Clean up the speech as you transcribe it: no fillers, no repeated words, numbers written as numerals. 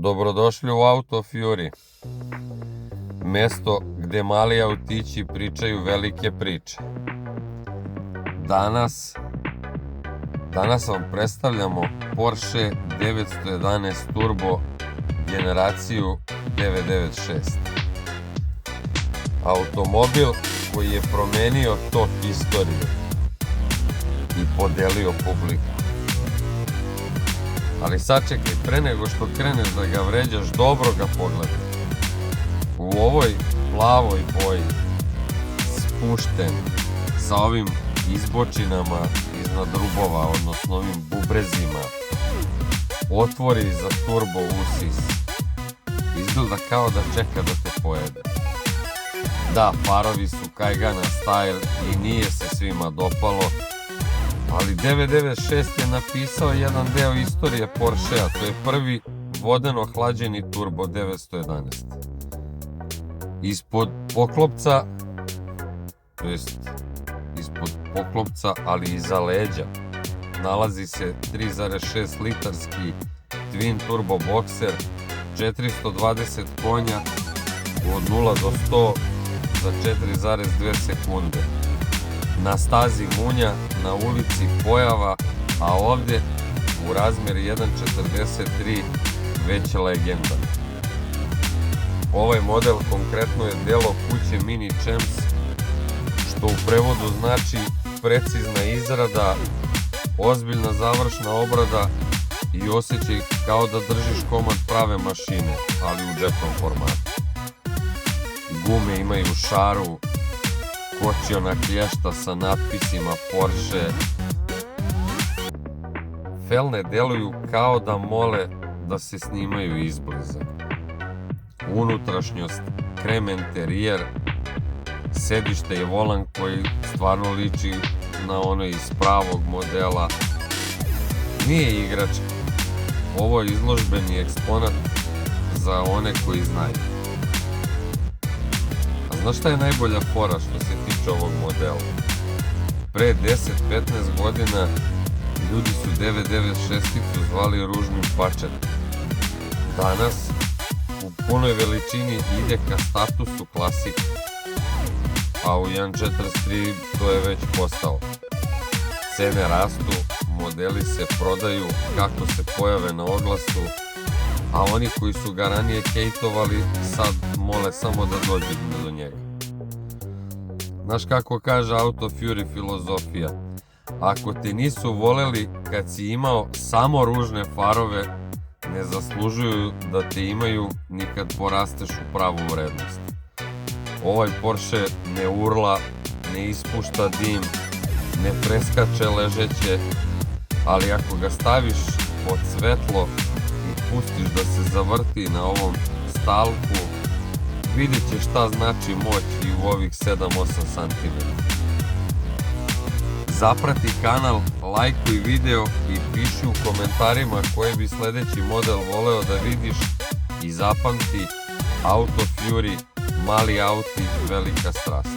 Dobrodošli u Auto Fury, mesto gde mali autići pričaju velike priče. Danas vam predstavljamo Porsche 911 Turbo generaciju 996. Automobil koji je promenio tok istorije i podelio publiku. Ali sačekaj, pre nego što kreneš da ga vređaš, dobro ga pogledaj. U ovoj plavoj boji, spušten, sa ovim izbočinama iznad rubova, odnosno ovim bubrezima, otvori za turbo usis. Izgleda kao da čeka da te pojede. Da, farovi su Kajgana style i nije se svima dopalo, ali 996 je napisao jedan deo istorije Porschea. To je prvi vodeno hlađeni turbo 911. Ispod poklopca, to jest ispod poklopca, ali iza leđa, nalazi se 3,6 litarski twin turbo boxer, 420 konja od 0 do 100 za 4,2 sekunde. Na stazi munja, na ulici pojava, a ovdje u razmjer 1.43 već legenda. Ovaj model konkretno je delo kuće Mini Champs, što u prevodu znači precizna izrada, ozbiljna završna obrada i osjećaj kao da držiš komad prave mašine, ali u džepnom formatu. Gume imaju šaru, kočiona klješta sa natpisima Porsche. Felne deluju kao da mole da se snimaju izbliza. Unutrašnjost, krem enterijer, sedište i volan koji stvarno liči na ono iz pravog modela. Nije igračka, ovo je izložbeni eksponat za one koji znaju. A znaš šta je najbolja fora što se tiče ovog modela? Pre 10-15 godina ljudi su 996-icu zvali ružnim pačetom. Danas u punoj veličini ide ka statusu klasike, a u 1.43 to je već postao. Cene rastu, modeli se prodaju kako se pojave na oglasu, a oni koji su ga ranije hejtovali sad mole samo da dođu do njega. Znaš kako kaže Auto Fury filozofija? Ako te nisu voleli kad si imao samo ružne farove, ne zaslužuju da te imaju ni kad porasteš u pravu vrednost. Ovaj Porsche ne urla, ne ispušta dim, ne preskače ležeće, ali ako ga staviš pod svetlo i pustiš da se zavrti na ovom stalku, vidjet ćeš šta znači moć i u ovih 7-8 cm. Zaprati kanal, lajkuj video i piši u komentarima koji bi sledeći model voleo da vidiš i zapamti, Auto Fury, mali auti, velika strast.